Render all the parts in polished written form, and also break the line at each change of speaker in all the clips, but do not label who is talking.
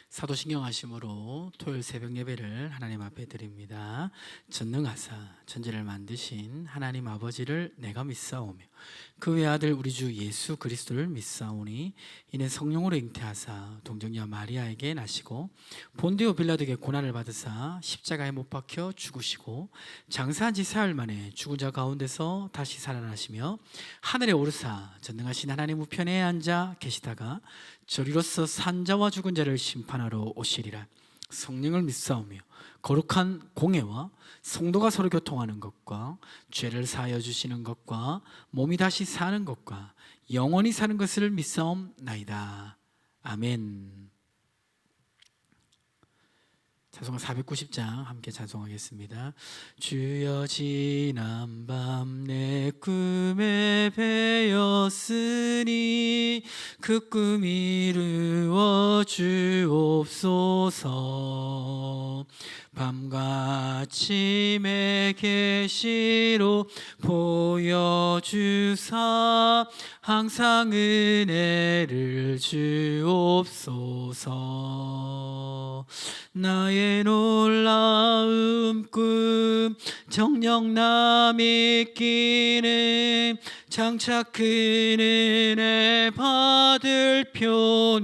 사도신경 하심으로 토요일 새벽 예배를 하나님 앞에 드립니다. 전능하사 천지를 만드신 하나님 아버지를 내가 믿사오며 그 외아들 우리 주 예수 그리스도를 믿사오니 이는 성령으로 잉태하사 동정녀 마리아에게 나시고 본디오 빌라도에게 고난을 받으사 십자가에 못 박혀 죽으시고 장사한 지 사흘 만에 죽은 자 가운데서 다시 살아나시며 하늘에 오르사 전능하신 하나님 우편에 앉아 계시다가 저리로서 산자와 죽은 자를 심판하러 오시리라. 성령을 믿사오며 거룩한 공예와 성도가 서로 교통하는 것과 죄를 사하여 주시는 것과 몸이 다시 사는 것과 영원히 사는 것을 믿사옵나이다. 아멘. 찬송가 490장 함께 찬송하겠습니다. 주여 지난밤 내 꿈에 배었으니 그 꿈 이루어 주옵소서. 밤같이 매 계시로 보여주사 항상 은혜를 주옵소서. 나의 놀라운 꿈 정녕 나 믿기는 장차 큰 은혜 받을 표니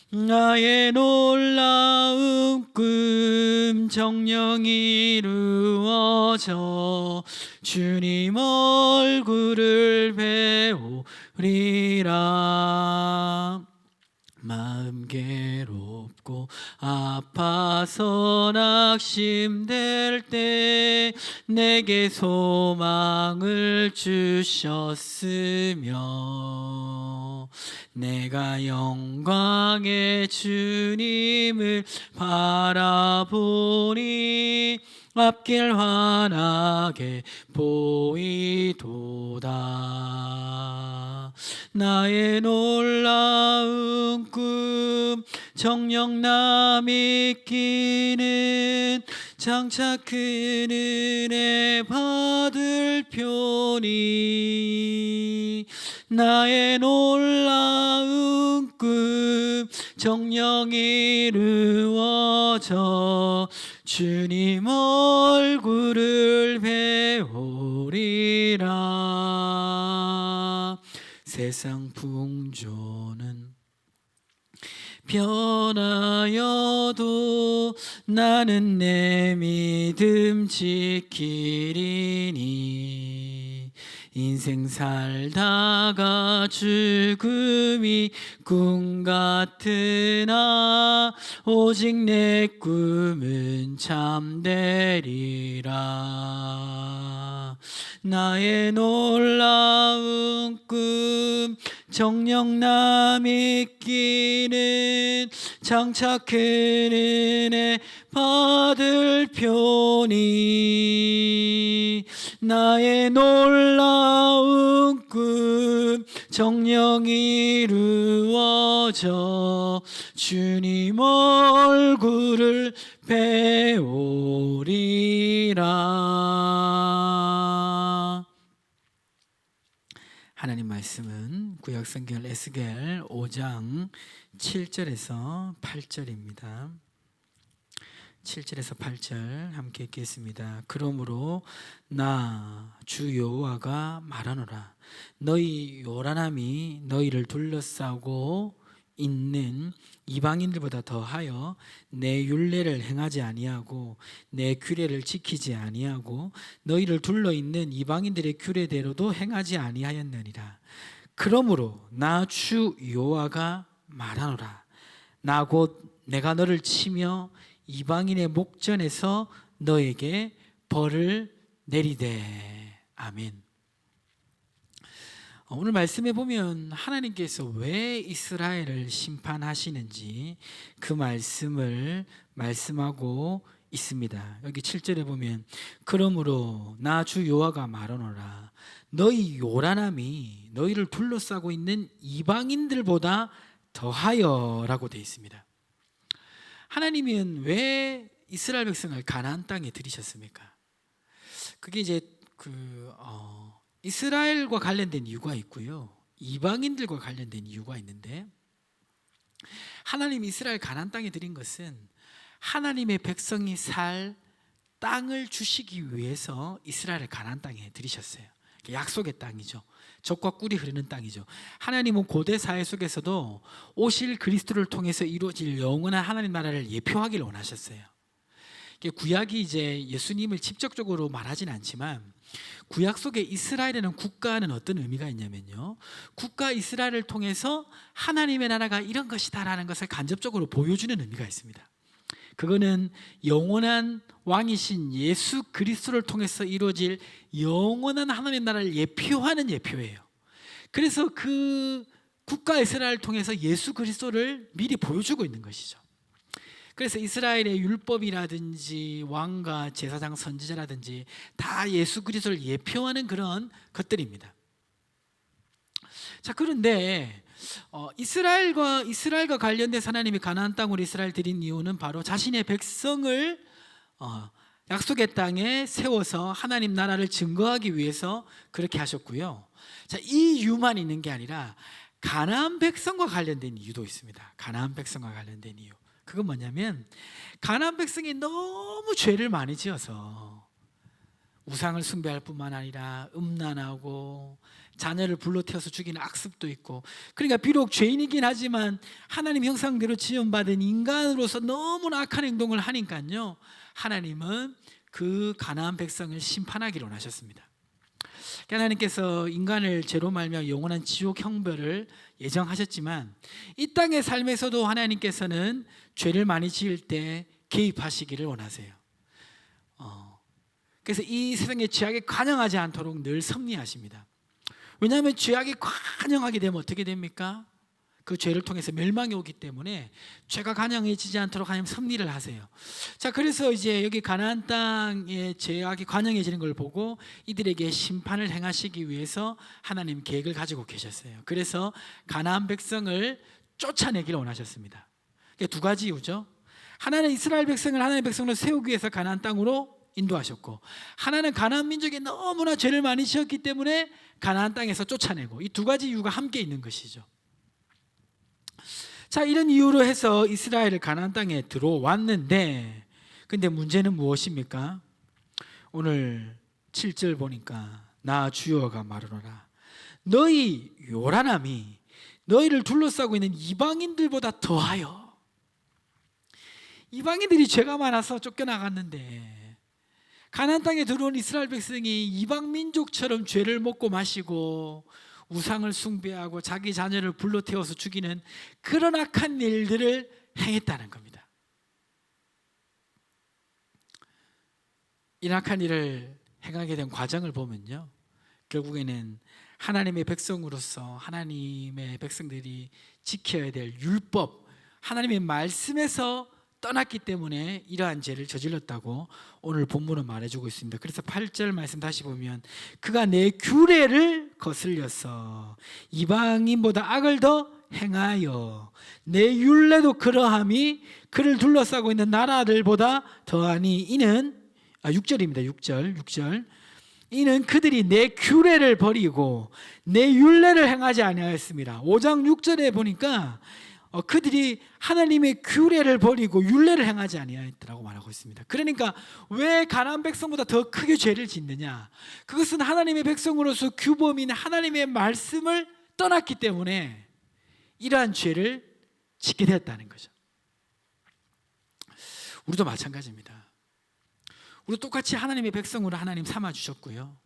나의 놀라운 꿈 정녕 이루어져 주님 얼굴을 배우리라. 마음 괴롭고 아파서 낙심될 때 내게 소망을 주셨으며 내가 영광의 주님을 바라보니 앞길 환하게 보이도다. 나의 놀라운 꿈 정녕 나 믿기는 장차 큰 은혜 받을 표니 나의 놀라운 꿈 정녕 이루어져 주님 얼굴을 배우리라. 세상 풍조는 변하여도 나는 내 믿음 지키리니 인생 살다가 죽음이 꿈 같으나 오직 내 꿈은 참되리라. 나의 놀라운 꿈 정녕 나 믿기는 장차 큰 은혜 받을 표니 나의 놀라운 꿈 정녕 이루어져 주님 얼굴을 배우리라. 하나님 말씀은 구약성경 에스겔 5장 7절에서 8절입니다. 7절에서 8절 함께 읽겠습니다. 그러므로 나 주 여호와가 말하노라. 너희 요란함이 너희를 둘러싸고 있는 이방인들보다 더하여 내 율례를 행하지 아니하고 내 규례를 지키지 아니하고 너희를 둘러 있는 이방인들의 규례대로도 행하지 아니하였느니라. 그러므로 나 주 여호와가 말하노라. 나 곧 내가 너를 치며 이방인의 목전에서 너에게 벌을 내리되. 아멘. 오늘 말씀에 보면 하나님께서 왜 이스라엘을 심판하시는지 그 말씀을 말씀하고 있습니다. 여기 7절에 보면 그러므로 나 주 여호와가 말하노라. 너희 요란함이 너희를 둘러싸고 있는 이방인들보다 더하여 라고 되어 있습니다. 하나님은 왜 이스라엘 백성을 가나안 땅에 들이셨습니까? 그게 이제 이스라엘과 관련된 이유가 있고요, 이방인들과 관련된 이유가 있는데 하나님 이스라엘 가나안 땅에 드린 것은 하나님의 백성이 살 땅을 주시기 위해서 이스라엘을 가나안 땅에 들이셨어요. 약속의 땅이죠. 젖과 꿀이 흐르는 땅이죠. 하나님은 고대 사회 속에서도 오실 그리스도를 통해서 이루어질 영원한 하나님 나라를 예표하기를 원하셨어요. 구약이 이제 예수님을 직접적으로 말하진 않지만 구약 속에 이스라엘이라는 국가는 어떤 의미가 있냐면요, 국가 이스라엘을 통해서 하나님의 나라가 이런 것이다라는 것을 간접적으로 보여주는 의미가 있습니다. 그거는 영원한 왕이신 예수 그리스도를 통해서 이루어질 영원한 하나님의 나라를 예표하는 예표예요. 그래서 그 국가 이스라엘을 통해서 예수 그리스도를 미리 보여주고 있는 것이죠. 그래서 이스라엘의 율법이라든지 왕과 제사장 선지자라든지 다 예수 그리스도를 예표하는 그런 것들입니다. 자, 그런데 이스라엘과 관련돼서 하나님이 가나안 땅으로 이스라엘 드린 이유는 바로 자신의 백성을 약속의 땅에 세워서 하나님 나라를 증거하기 위해서 그렇게 하셨고요. 자, 이 이유만 있는 게 아니라 가나안 백성과 관련된 이유도 있습니다. 가나안 백성과 관련된 이유. 그건 뭐냐면 가나안 백성이 너무 죄를 많이 지어서 우상을 숭배할 뿐만 아니라 음란하고 자녀를 불러 태워서 죽이는 악습도 있고, 그러니까 비록 죄인이긴 하지만 하나님 형상대로 지음받은 인간으로서 너무나 악한 행동을 하니까요, 하나님은 그 가나안 백성을 심판하기를 원하셨습니다. 하나님께서 인간을 죄로 말며 영원한 지옥 형벌을 예정하셨지만 이 땅의 삶에서도 하나님께서는 죄를 많이 지을 때 개입하시기를 원하세요. 그래서 이 세상의 죄악에 관영하지 않도록 늘 섭리하십니다. 왜냐하면 죄악에 관영하게 되면 어떻게 됩니까? 그 죄를 통해서 멸망이 오기 때문에 죄가 관영해지지 않도록 하나님 섭리를 하세요. 자, 그래서 이제 여기 가나안 땅에 죄악이 관영해지는 걸 보고 이들에게 심판을 행하시기 위해서 하나님 계획을 가지고 계셨어요. 그래서 가나안 백성을 쫓아내기를 원하셨습니다. 두 가지 이유죠. 하나는 이스라엘 백성을 하나님의 백성으로 세우기 위해서 가나안 땅으로 인도하셨고, 하나는 가나안 민족이 너무나 죄를 많이 지었기 때문에 가나안 땅에서 쫓아내고, 이 두 가지 이유가 함께 있는 것이죠. 자, 이런 이유로 해서 이스라엘을 가나안 땅에 들어왔는데, 근데 문제는 무엇입니까? 오늘 7절 보니까 나 주여가 말하노라, 너희 요란함이 너희를 둘러싸고 있는 이방인들보다 더하여. 이방인들이 죄가 많아서 쫓겨나갔는데 가나안 땅에 들어온 이스라엘 백성이 이방 민족처럼 죄를 먹고 마시고 우상을 숭배하고 자기 자녀를 불러 태워서 죽이는 그런 악한 일들을 행했다는 겁니다. 이 악한 일을 행하게 된 과정을 보면요, 결국에는 하나님의 백성으로서 하나님의 백성들이 지켜야 될 율법, 하나님의 말씀에서 떠났기 때문에 이러한 죄를 저질렀다고 오늘 본문은 말해주고 있습니다. 그래서 8절 말씀 다시 보면 그가 내 규례를 거슬려서 이방인보다 악을 더 행하여 내 율례도 그러함이 그를 둘러싸고 있는 나라들보다 더하니 이는 6절입니다. 6절 이는 그들이 내 규례를 버리고 내 율례를 행하지 아니하였습니다. 5장 6절에 보니까 그들이 하나님의 규례를 버리고 율례를 행하지 아니하였더라고 말하고 있습니다. 그러니까 왜 가나안 백성보다 더 크게 죄를 짓느냐? 그것은 하나님의 백성으로서 규범인 하나님의 말씀을 떠났기 때문에 이러한 죄를 짓게 되었다는 거죠. 우리도 마찬가지입니다. 우리도 똑같이 하나님의 백성으로 하나님 삼아 주셨고요,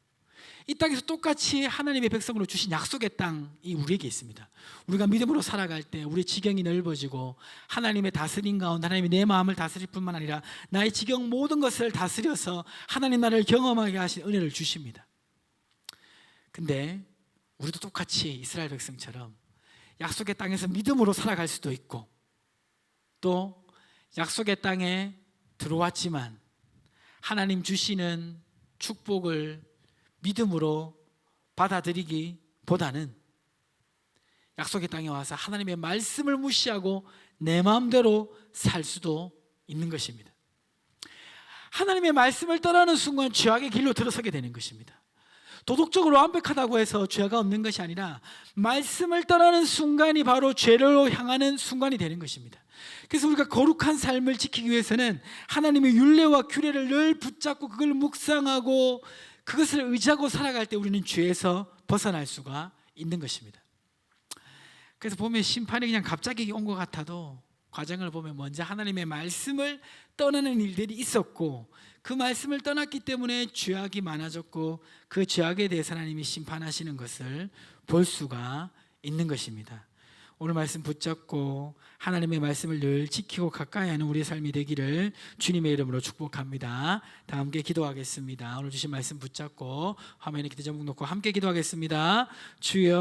이 땅에서 똑같이 하나님의 백성으로 주신 약속의 땅이 우리에게 있습니다. 우리가 믿음으로 살아갈 때 우리의 지경이 넓어지고 하나님의 다스림 가운데 하나님이 내 마음을 다스릴 뿐만 아니라 나의 지경 모든 것을 다스려서 하나님 나라를 경험하게 하신 은혜를 주십니다. 근데 우리도 똑같이 이스라엘 백성처럼 약속의 땅에서 믿음으로 살아갈 수도 있고, 또 약속의 땅에 들어왔지만 하나님 주시는 축복을 믿음으로 받아들이기보다는 약속의 땅에 와서 하나님의 말씀을 무시하고 내 마음대로 살 수도 있는 것입니다. 하나님의 말씀을 떠나는 순간 죄악의 길로 들어서게 되는 것입니다. 도덕적으로 완벽하다고 해서 죄가 없는 것이 아니라 말씀을 떠나는 순간이 바로 죄로 향하는 순간이 되는 것입니다. 그래서 우리가 거룩한 삶을 지키기 위해서는 하나님의 율례와 규례를 늘 붙잡고 그걸 묵상하고 그것을 의지하고 살아갈 때 우리는 죄에서 벗어날 수가 있는 것입니다. 그래서 보면 심판이 그냥 갑자기 온 것 같아도 과정을 보면 먼저 하나님의 말씀을 떠나는 일들이 있었고, 그 말씀을 떠났기 때문에 죄악이 많아졌고, 그 죄악에 대해서 하나님이 심판하시는 것을 볼 수가 있는 것입니다. 오늘 말씀 붙잡고 하나님의 말씀을 늘 지키고 가까이 하는 우리의 삶이 되기를 주님의 이름으로 축복합니다. 다 함께 기도하겠습니다. 오늘 주신 말씀 붙잡고 화면에 기도 제목 놓고 함께 기도하겠습니다. 주여